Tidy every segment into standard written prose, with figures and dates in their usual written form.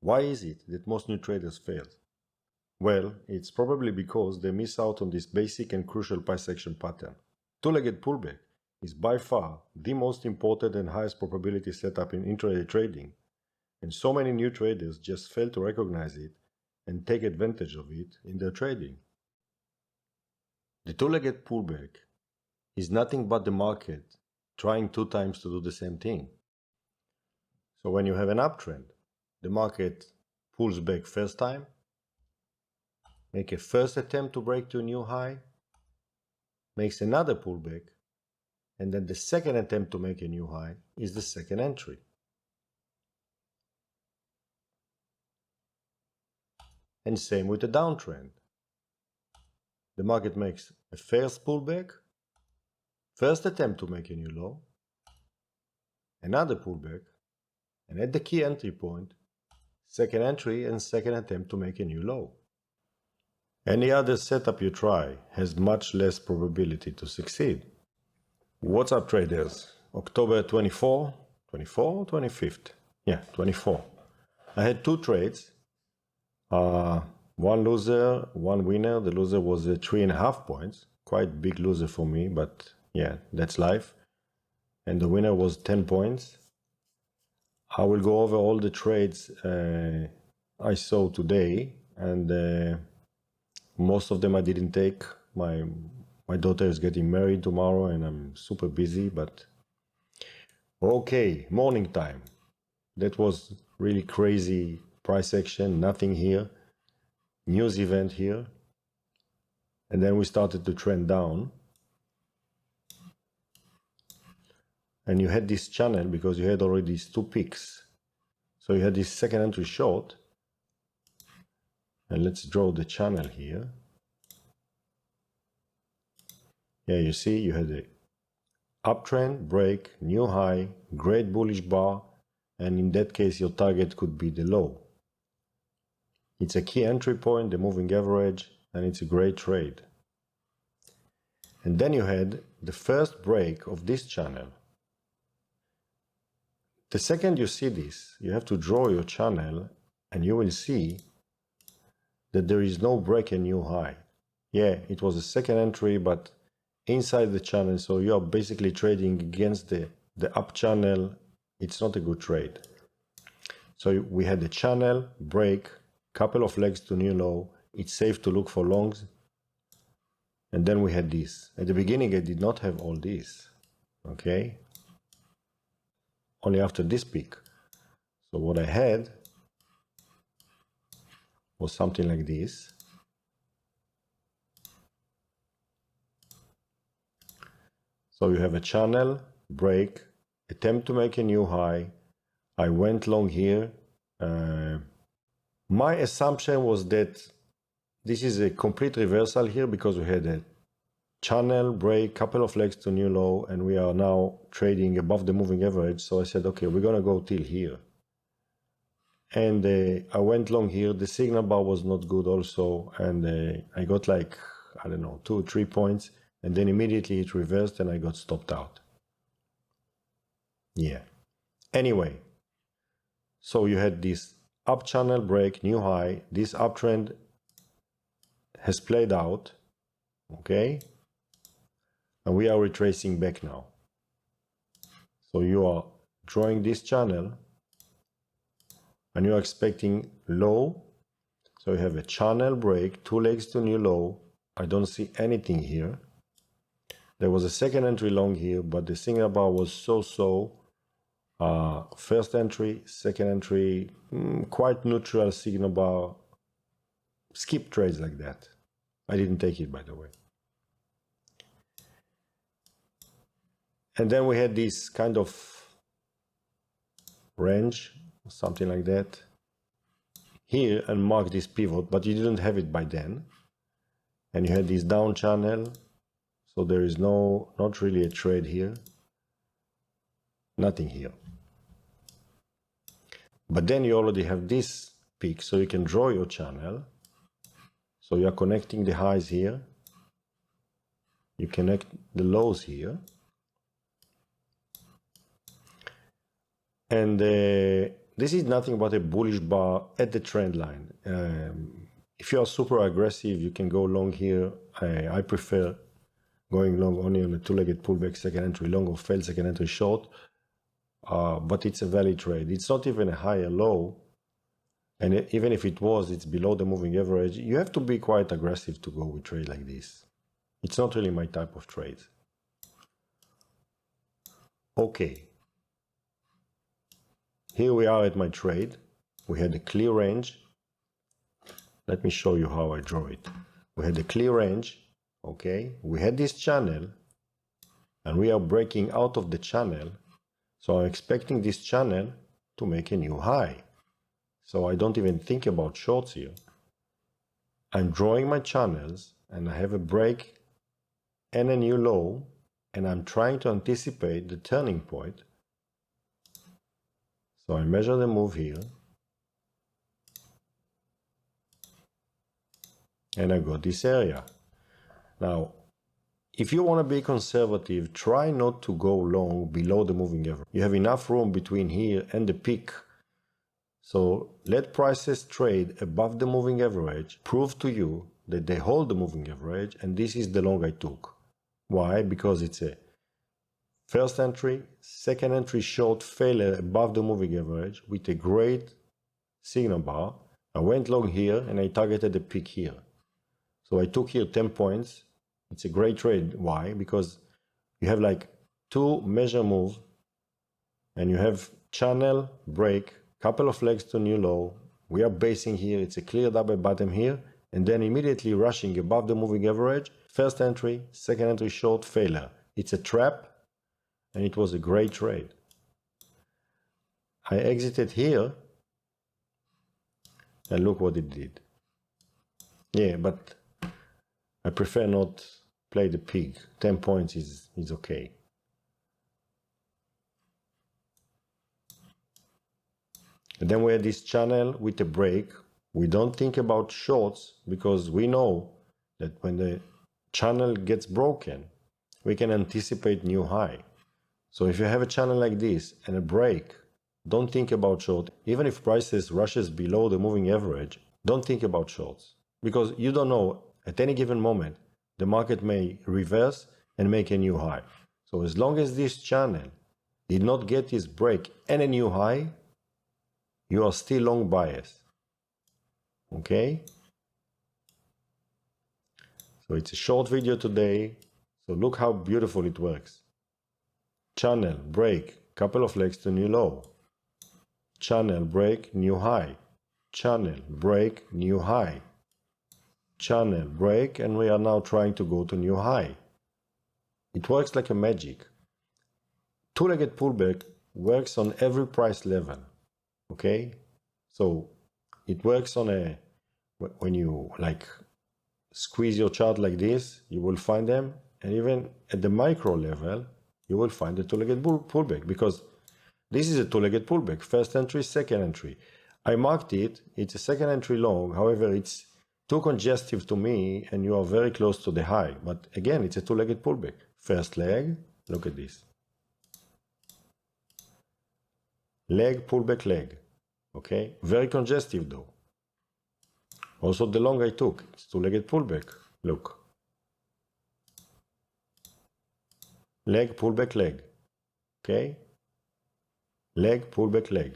Why is it that most new traders fail? Well, it's probably because they miss out on this basic and crucial price action pattern. Two-legged pullback is by far the most important and highest probability setup in intraday trading, and so many new traders just fail to recognize it and take advantage of it in their trading. The two-legged pullback is nothing but the market trying 2 times to do the same thing. So when you have an uptrend, the market pulls back first time, make a first attempt to break to a new high, makes another pullback, and then the second attempt to make a new high is the second entry. And same with the downtrend. The market makes a first pullback, first attempt to make a new low, another pullback, and at the key entry point, second entry and second attempt to make a new low. Any other setup you try has much less probability to succeed. What's up, traders? October 24, 25th? Yeah, 24. I had 2 trades. One loser, one winner. The loser was 3.5 points. Quite big loser for me, but yeah, that's life. And the winner was 10 points. I will go over all the trades I saw today, and most of them I didn't take. My daughter is getting married tomorrow and I'm super busy, but okay, morning time. That was really crazy price action, nothing here. News event here. And then we started to trend down. And you had this channel because you had already these 2 peaks. So you had this second entry short. And let's draw the channel here. Yeah, you see, you had a uptrend, break, new high, great bullish bar, and in that case your target could be the low. It's a key entry point, the moving average, and it's a great trade. And then you had the first break of this channel. The second you see this, you have to draw your channel and you will see that there is no break and new high. Yeah, it was a second entry, but inside the channel, so you are basically trading against the up channel. It's not a good trade. So we had the channel, break, couple of legs to new low. It's safe to look for longs. And then we had this. At the beginning, I did not have all this. Okay? Only after this peak. So what I had was something like this. So you have a channel, break, attempt to make a new high. I went long here. My assumption was that this is a complete reversal here because we had a channel, break, couple of legs to new low, and we are now trading above the moving average. So I said, okay, we're going to go till here. And I went long here. The signal bar was not good also. And I got like, I don't know, 2 or 3 points. And then immediately it reversed and I got stopped out. Yeah. Anyway, so you had this up channel break, new high. This uptrend has played out. Okay. And we are retracing back now. So you are drawing this channel and you are expecting low. So you have a channel break, 2 legs to new low. I don't see anything here. There was a second entry long here, but the signal bar was so-so. First entry, second entry, quite neutral signal bar. Skip trades like that. I didn't take it, by the way. And then we had this kind of range, something like that, here, and mark this pivot, but you didn't have it by then. And you had this down channel, so there is not really a trade here. Nothing here. But then you already have this peak, so you can draw your channel. So you are connecting the highs here. You connect the lows here. And this is nothing but a bullish bar at the trend line. If you are super aggressive, you can go long here. I prefer going long only on a two-legged pullback, second entry long, or failed second entry short. But it's a valid trade. It's not even a higher low. And even if it was, it's below the moving average. You have to be quite aggressive to go with trade like this. It's not really my type of trade. Okay. Here we are at my trade. We had a clear range. Let me show you how I draw it. We had a clear range. Okay. We had this channel. And we are breaking out of the channel. So I'm expecting this channel to make a new high. So I don't even think about shorts here. I'm drawing my channels and I have a break and a new low, and I'm trying to anticipate the turning point. So I measure the move here and I got this area. Now, if you want to be conservative, try not to go long below the moving average. You have enough room between here and the peak. So let prices trade above the moving average, prove to you that they hold the moving average, and this is the long I took. Why? Because it's a first entry, second entry short failure above the moving average with a great signal bar. I went long here and I targeted the peak here. So I took here 10 points. It's a great trade. Why? Because you have like two measure moves and you have channel, break, couple of legs to new low. We are basing here. It's a clear double bottom here. And then immediately rushing above the moving average. First entry, second entry short, failure. It's a trap and it was a great trade. I exited here and look what it did. Yeah, but I prefer not play the pig. 10 points is okay. And then we had this channel with a break. We don't think about shorts because we know that when the channel gets broken, we can anticipate new high. So if you have a channel like this and a break, don't think about short. Even if prices rushes below the moving average, don't think about shorts. Because you don't know, at any given moment, the market may reverse and make a new high. So as long as this channel did not get this break and a new high, you are still long bias. Okay? So it's a short video today. So look how beautiful it works. Channel, break, couple of legs to new low. Channel, break, new high. Channel, break, new high. Channel, break, and we are now trying to go to new high. It works like a magic. Two-legged pullback works on every price level. Okay? So it works on when you like squeeze your chart like this, you will find them. And even at the micro level, you will find the two-legged pullback because this is a two-legged pullback. First entry, second entry. I marked it. It's a second entry long. However, it's too congestive to me and you are very close to the high. But again, it's a two-legged pullback. First leg, look at this. Leg, pullback, leg. Okay, very congestive though. Also the long I took, it's two-legged pullback. Look. Leg, pullback, leg. Okay. Leg, pullback, leg.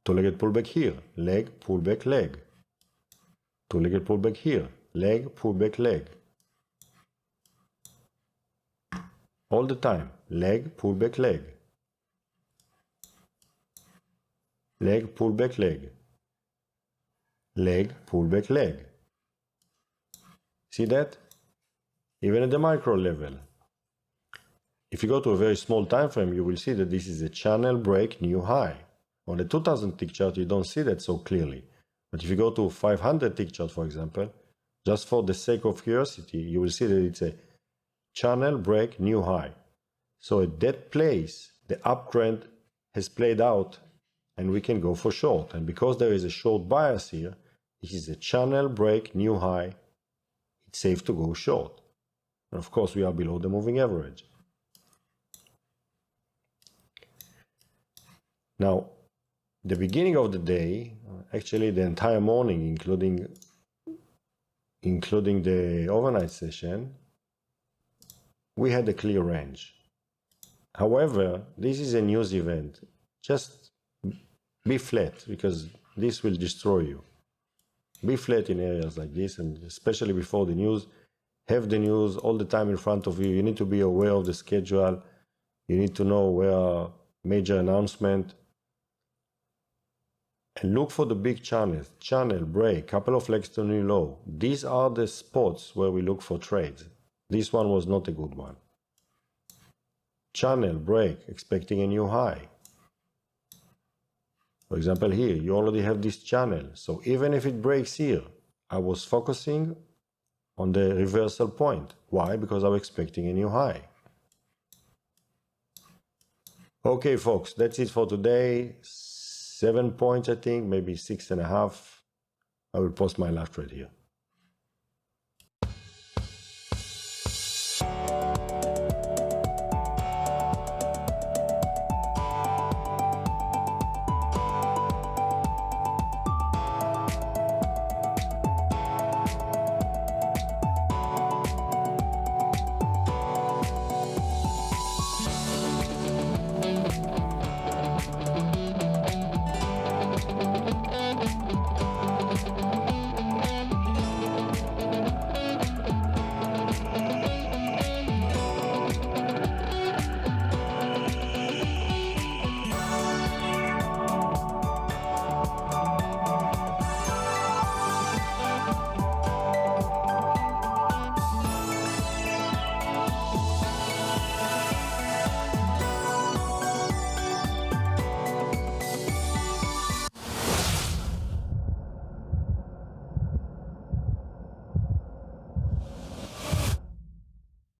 Two-legged pullback here. Leg, pullback, leg. Two-legged pullback here. Leg, pullback, leg. All the time. Leg, pullback, leg. Leg, pullback, leg. Leg, pullback, leg. See that? Even at the micro level. If you go to a very small time frame, you will see that this is a channel break new high. On the 2000 tick chart, you don't see that so clearly. But if you go to 500 tick chart, for example, just for the sake of curiosity, you will see that it's a channel break new high. So at that place, the uptrend has played out and we can go for short. And because there is a short bias here, this is a channel break new high. It's safe to go short. And of course, we are below the moving average. Now, the beginning of the day, actually the entire morning, including the overnight session, we had a clear range. However, this is a news event. Just be flat, because this will destroy you. Be flat in areas like this, and especially before the news. Have the news all the time in front of you. You need to be aware of the schedule. You need to know where are major announcements. And look for the big channels. Channel, break, couple of legs to new low. These are the spots where we look for trades. This one was not a good one. Channel, break, expecting a new high. For example, here, you already have this channel. So even if it breaks here, I was focusing on the reversal point. Why? Because I was expecting a new high. Okay, folks, that's it for today. 7 points, I think, maybe 6.5. I will post my live trade here.